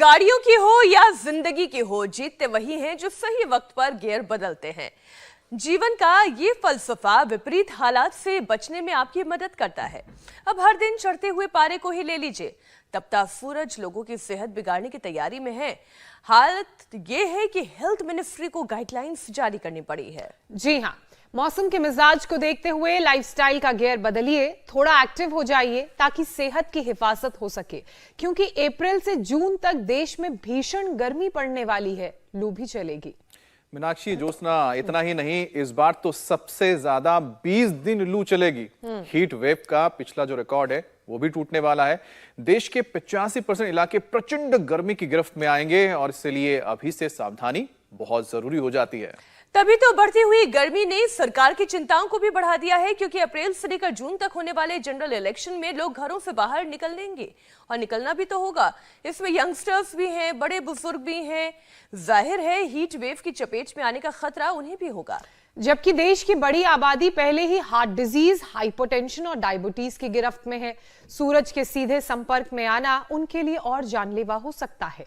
गाड़ियों की हो या जिंदगी की हो, जीतते वही हैं जो सही वक्त पर गियर बदलते हैं। जीवन का ये फलसफा विपरीत हालात से बचने में आपकी मदद करता है। अब हर दिन चढ़ते हुए पारे को ही ले लीजिए, तपता सूरज लोगों की सेहत बिगाड़ने की तैयारी में है। हालत ये है कि हेल्थ मिनिस्ट्री को गाइडलाइंस जारी करनी पड़ी है। जी हाँ, मौसम के मिजाज को देखते हुए लाइफस्टाइल का गियर बदलिए, थोड़ा एक्टिव हो जाइए ताकि सेहत की हिफाजत हो सके। क्योंकि अप्रैल से जून तक देश में भीषण गर्मी पड़ने वाली है, लू भी चलेगी। मीनाक्षी, ज्योत्सना, इतना ही नहीं, इस बार तो सबसे ज्यादा 20 दिन लू चलेगी। हीट वेव का पिछला जो रिकॉर्ड है वो भी टूटने वाला है। देश के 85% इलाके प्रचंड गर्मी की गिरफ्त में आएंगे और इसलिए अभी से सावधानी बहुत जरूरी हो जाती है। तभी तो बढ़ती हुई गर्मी ने सरकार की चिंताओं को भी बढ़ा दिया है, क्योंकि अप्रैल से लेकर जून तक होने वाले जनरल इलेक्शन में लोग घरों से बाहर निकलेंगे और निकलना भी तो होगा। इसमें यंगस्टर्स भी हैं, बड़े बुजुर्ग भी हैं। जाहिर है हीट वेव की चपेट में आने का खतरा उन्हें भी होगा। जबकि देश की बड़ी आबादी पहले ही हार्ट डिजीज, हाइपरटेंशन और डायबिटीज की गिरफ्त में है। सूरज के सीधे संपर्क में आना उनके लिए और जानलेवा हो सकता है।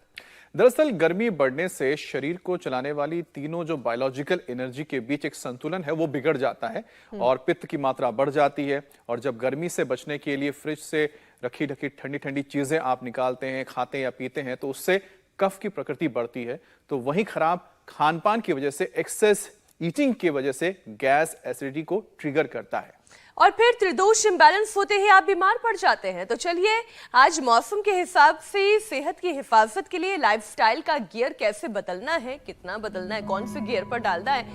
दरअसल गर्मी बढ़ने से शरीर को चलाने वाली तीनों जो बायोलॉजिकल एनर्जी के बीच एक संतुलन है वो बिगड़ जाता है और पित्त की मात्रा बढ़ जाती है। और जब गर्मी से बचने के लिए फ्रिज से रखी ढकी ठंडी ठंडी चीजें आप निकालते हैं, खाते या पीते हैं, तो उससे कफ की प्रकृति बढ़ती है। तो वहीं खराब खान पान की वजह से, एक्सेस ईटिंग की वजह से गैस एसिडिटी को ट्रिगर करता है और फिर त्रिदोष इम्बैलेंस होते ही आप बीमार पड़ जाते हैं। तो चलिए आज मौसम के हिसाब से सेहत की हिफाजत के लिए लाइफस्टाइल का गियर कैसे बदलना है, कितना बदलना है, कौन से गियर पर डालना है,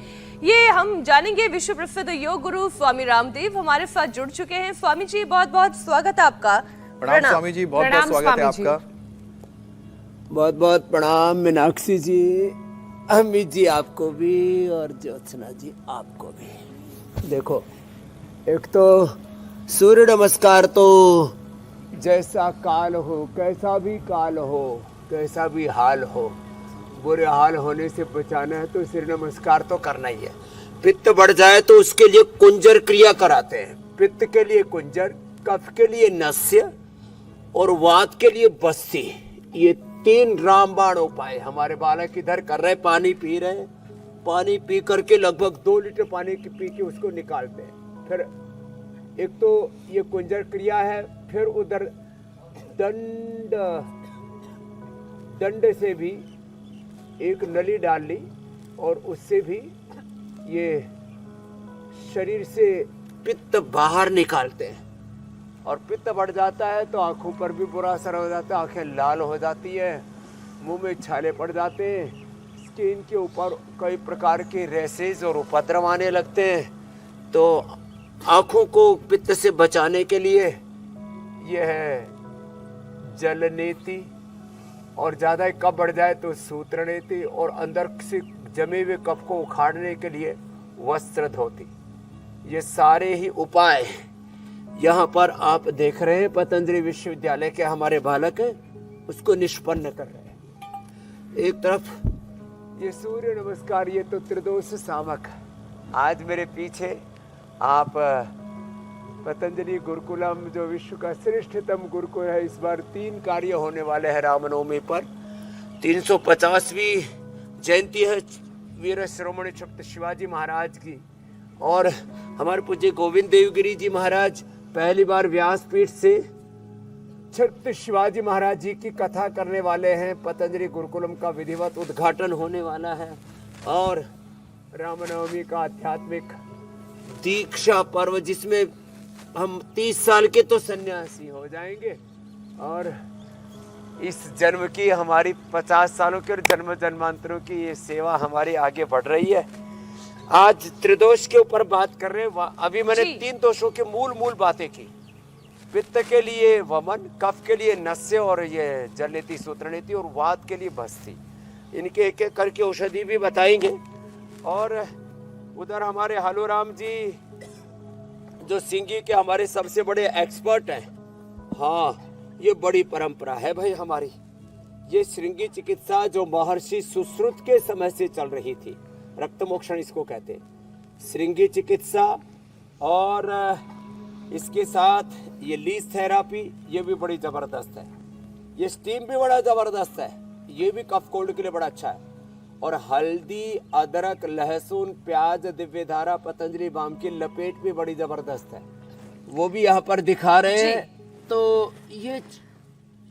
ये हम जानेंगे। विश्व प्रसिद्ध योग गुरु स्वामी रामदेव हमारे साथ जुड़ चुके हैं। स्वामी जी, बहुत बहुत स्वागत है आपका। प्रणाम स्वामी जी, बहुत बहुत स्वागत है आपका। बहुत बहुत प्रणाम मीनाक्षी जी, अमित जी आपको भी और ज्योत्सना जी आपको भी। देखो, एक तो सूर्य नमस्कार तो जैसा काल हो, कैसा भी काल हो, कैसा भी हाल हो, बुरे हाल होने से बचाना है तो सूर्य नमस्कार तो करना ही है। पित्त बढ़ जाए तो उसके लिए कुंजर क्रिया कराते हैं। पित्त के लिए कुंजर, कफ के लिए नस्य और वात के लिए बस्ती। ये 3 रामबाण उपाय हमारे बालक इधर कर रहे। पानी पी रहे हैं, पानी पी करके लगभग 2 लीटर पानी पी के उसको निकालते हैं। फिर एक तो ये कुंजर क्रिया है, फिर उधर दंड से भी एक नली डाल ली और उससे भी ये शरीर से पित्त बाहर निकालते हैं। और पित्त बढ़ जाता है तो आंखों पर भी बुरा असर हो जाता है, आंखें लाल हो जाती है, मुंह में छाले पड़ जाते हैं, स्किन के ऊपर कई प्रकार के रैसेज और उपद्रव आने लगते हैं। तो आंखों को पित्त से बचाने के लिए यह है जल नीति, और ज़्यादा कफ बढ़ जाए तो सूत्र नीति, और अंदर से जमे हुए कफ को उखाड़ने के लिए वस्त्र धोती। ये सारे ही उपाय यहाँ पर आप देख रहे हैं पतंजलि विश्वविद्यालय के हमारे बालक हैं उसको निष्पन्न कर रहे हैं। एक तरफ ये सूर्य नमस्कार, ये तो त्रिदोष सामक। आज मेरे पीछे आप पतंजलि गुरुकुलम, जो विश्व का श्रेष्ठतम गुरुकुल है, इस बार 3 कार्य होने वाले हैं रामनवमी पर। 350वीं जयंती है वीर शिरोमणि छत्रपति शिवाजी महाराज की, और हमारे पूज्य गोविंद देवगिरी जी महाराज पहली बार व्यासपीठ से छत्रपति शिवाजी महाराज जी की कथा करने वाले हैं। पतंजलि गुरुकुलम का विधिवत उद्घाटन होने वाला है और रामनवमी का आध्यात्मिक दीक्षा पर्व, जिसमें हम 30 साल के तो सन्यासी हो जाएंगे और इस जन्म की हमारी 50 सालों की और जन्म जन्मांतरों की ये सेवा हमारी आगे बढ़ रही है। आज त्रिदोष के ऊपर बात कर रहे हैं। अभी मैंने 3 दोषों के मूल बातें की। पित्त के लिए वमन, कफ के लिए नस्य और ये जल नीति, सूत्र नीति, और वात के लिए बस्ती। इनके एक एक करके औषधि भी बताएंगे। और उधर हमारे हालूराम जी जो सिंगी के हमारे सबसे बड़े एक्सपर्ट हैं। हाँ, ये बड़ी परंपरा है भाई हमारी। ये श्रृंगी चिकित्सा जो महर्षि सुश्रुत के समय से चल रही थी, रक्त मोक्षण इसको कहते हैं, श्रृंगी चिकित्सा। और इसके साथ ये लीज थेरापी, ये भी बड़ी जबरदस्त है। ये स्टीम भी बड़ा जबरदस्त है। ये भी कफ कोल्ड के लिए बड़ा अच्छा है। और हल्दी, अदरक, लहसुन, प्याज, दिव्य धारा, पतंजलि बाम की लपेट भी बड़ी जबरदस्त है, वो भी यहाँ पर दिखा रहे हैं। तो ये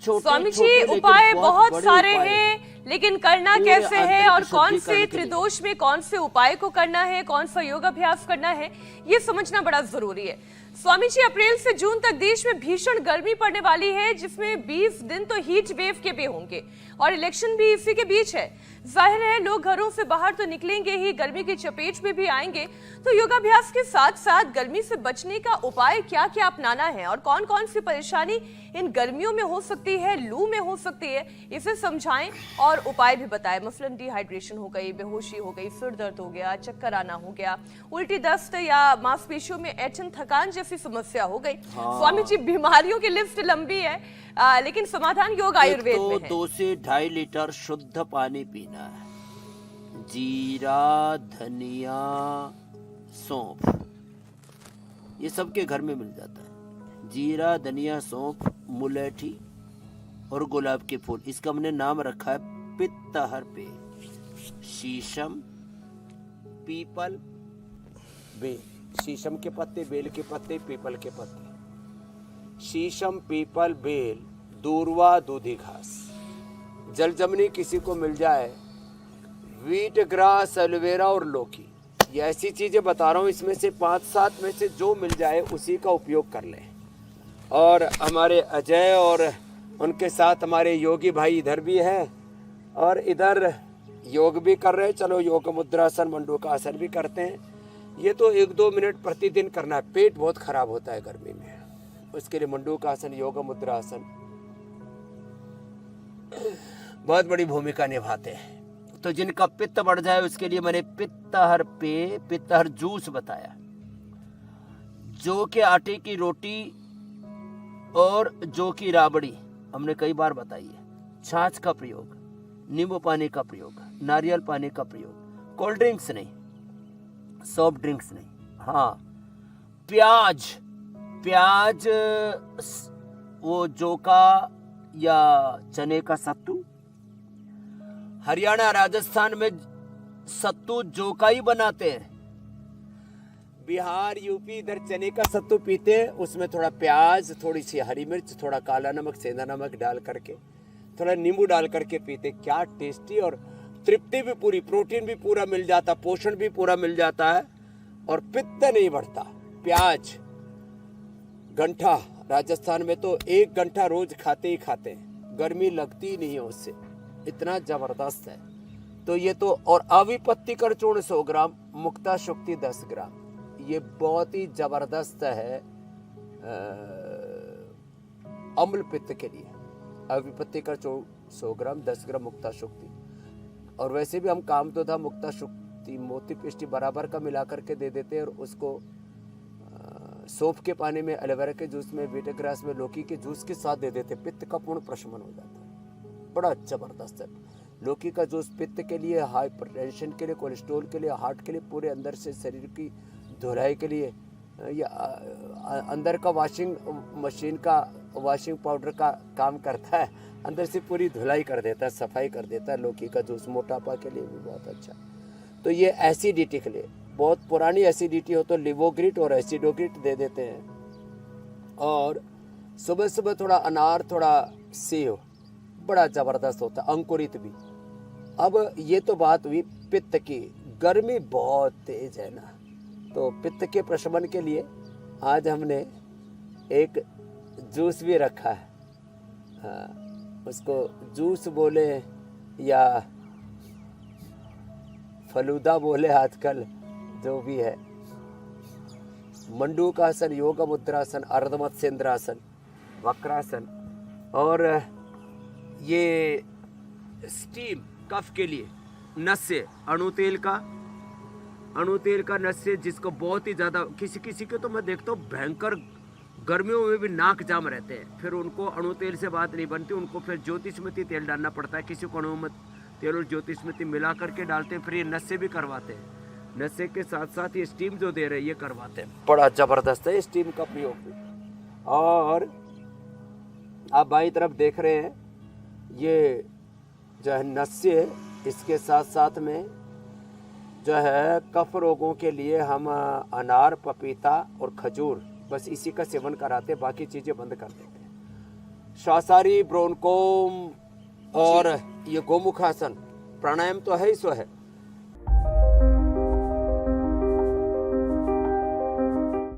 छोटे स्वामी छोटे जी लेकिन उपाय बहुत बड़े सारे उपाय हैं, लेकिन करना पूरे कैसे है आंतरिक और कौन शुद्धिकरण से के लिए। त्रिदोष में कौन से उपाय को करना है, कौन सा योग अभ्यास करना है, ये समझना बड़ा जरूरी है। स्वामी जी, अप्रैल से जून तक देश में भीषण गर्मी पड़ने वाली है, जिसमें 20 दिन तो हीट वेव के भी होंगे और इलेक्शन भी इसी के बीच है। जाहिर है लोग घरों से बाहर तो निकलेंगे ही, गर्मी की चपेट में भी आएंगे। तो योगाभ्यास के साथ साथ गर्मी से बचने का उपाय क्या क्या अपनाना है और कौन कौन सी परेशानी इन गर्मियों में हो सकती है, लू में हो सकती है, इसे समझाएं और उपाय भी बताएं। मसलन डिहाइड्रेशन हो गई, बेहोशी हो गई, सिर दर्द हो गया, चक्कर आना हो गया, उल्टी दस्त या मांसपेशियों में ऐंठन थकान जैसी समस्या हो गई। स्वामी जी, बीमारियों की लिस्ट लंबी है, लेकिन समाधान योग आयुर्वेद तो में है। 2 से 2.5 लीटर शुद्ध पानी पीना है। जीरा, धनिया, सौंफ, ये सबके घर में मिल जाता है। जीरा, धनिया, सौंफ, मुलेठी और गुलाब के फूल, इसका हमने नाम रखा है पित्तहर पेय। शीशम, पीपल, बेल, शीशम के पत्ते, बेल के पत्ते, पीपल के पत्ते। शीशम, पीपल, बेल, दूर्वा, दूधी घास, जलजमनी किसी को मिल जाए, वीट ग्रास, एलोवेरा और लौकी, ये ऐसी चीजें बता रहा हूँ, इसमें से 5-7 में से जो मिल जाए उसी का उपयोग कर लें। और हमारे अजय और उनके साथ हमारे योगी भाई इधर भी हैं और इधर योग भी कर रहे हैं। चलो योग मुद्रासन, मंडूका आसन भी करते हैं। ये तो 1-2 मिनट प्रतिदिन करना है। पेट बहुत खराब होता है गर्मी में, उसके लिए मंडूका आसन, योग मुद्रा आसन बहुत बड़ी भूमिका निभाते हैं। तो जिनका पित्त बढ़ जाए उसके लिए मैंने पित्तहर पेय, पित्तहर जूस बताया। जौ के आटे की रोटी और जौ की राबड़ी हमने कई बार बताई है। छाछ का प्रयोग, नींबू पानी का प्रयोग, नारियल पानी का प्रयोग, कोल्ड ड्रिंक्स नहीं, सॉफ्ट ड्रिंक्स नहीं। हाँ, प्याज, प्याज वो जौ का या चने का सत्तू। हरियाणा, राजस्थान में सत्तू जौ का ही बनाते हैं। बिहार, यूपी इधर चने का सत्तू पीते हैं। उसमें थोड़ा प्याज, थोड़ी सी हरी मिर्च, थोड़ा काला नमक, सेंधा नमक डाल करके, थोड़ा नींबू डाल करके पीते। क्या टेस्टी, और तृप्ति भी पूरी, प्रोटीन भी पूरा मिल जाता, पोषण भी पूरा मिल जाता है और पित्त नहीं बढ़ता। प्याज, गंठा, राजस्थान में तो 1 गंठा रोज खाते ही खाते हैं, गर्मी लगती ही नहीं है उससे, इतना जबरदस्त है। तो ये तो, और अविपत्ति कर चूर्ण 100 ग्राम, मुक्ता शुक्ति 10 ग्राम, ये बहुत ही जबरदस्त है अम्ल पित्त के लिए। अविपत्ति कर चूर्ण 100 ग्राम, 10 ग्राम मुक्ता शुक्ति। और वैसे भी हम काम तो था मुक्ता शुक्ति मोती पिष्टी बराबर का मिला करके दे देते हैं, और उसको सौंफ के पानी में, एलोवेरा के जूस में, बीटे ग्रास में, लौकी के जूस के साथ दे देते, पित्त का पूर्ण प्रशमन हो जाता है। बड़ा जबरदस्त है लौकी का जूस, पित्त के लिए, हाइपरटेंशन के लिए, कोलेस्ट्रॉल के लिए, हार्ट के लिए, पूरे अंदर से शरीर की धुलाई के लिए, या अंदर का वॉशिंग मशीन का, वॉशिंग पाउडर का काम करता है, अंदर से पूरी धुलाई कर देता है, सफाई कर देता है। लौकी का जूस मोटापा के लिए भी बहुत अच्छा। तो ये एसिडिटी के लिए, बहुत पुरानी एसिडिटी हो तो लिवोग्रिट और एसिडोग्रिट दे देते हैं। और सुबह सुबह थोड़ा अनार, थोड़ा सेव, बड़ा ज़बरदस्त होता है, अंकुरित भी। अब ये तो बात हुई पित्त की, गर्मी बहुत तेज है ना, तो पित्त के प्रशमन के लिए आज हमने एक जूस भी रखा है। हाँ, उसको जूस बोले या फलूदा बोले आजकल, जो भी है। मंडूकासन, योग मुद्रासन, अर्धमत्स्येंद्रासन, वक्रासन। और ये स्टीम कफ के लिए नस्य, अणु तेल का नस्य, जिसको बहुत ही ज़्यादा, किसी के तो मैं देखता हूँ भयंकर गर्मियों में भी नाक जाम रहते हैं, फिर उनको अणु तेल से बात नहीं बनती, उनको फिर ज्योतिष्मती तेल डालना पड़ता है। किसी को अणु तेल और ज्योतिष्मती मिला करके डालते हैं, फिर ये नस्य भी करवाते हैं। नशे के साथ साथ ये स्टीम जो दे रहे हैं ये करवाते हैं, बड़ा जबरदस्त है स्टीम का प्रयोग भी। और आप बाईं तरफ देख रहे हैं ये जो है नस्य, इसके साथ साथ में जो है कफ रोगों के लिए हम अनार, पपीता और खजूर, बस इसी का सेवन कराते, बाकी चीज़ें बंद कर देते हैं। श्वासारी, ब्रोनकोम और ये गोमुखासन, प्राणायाम तो है ही सो है,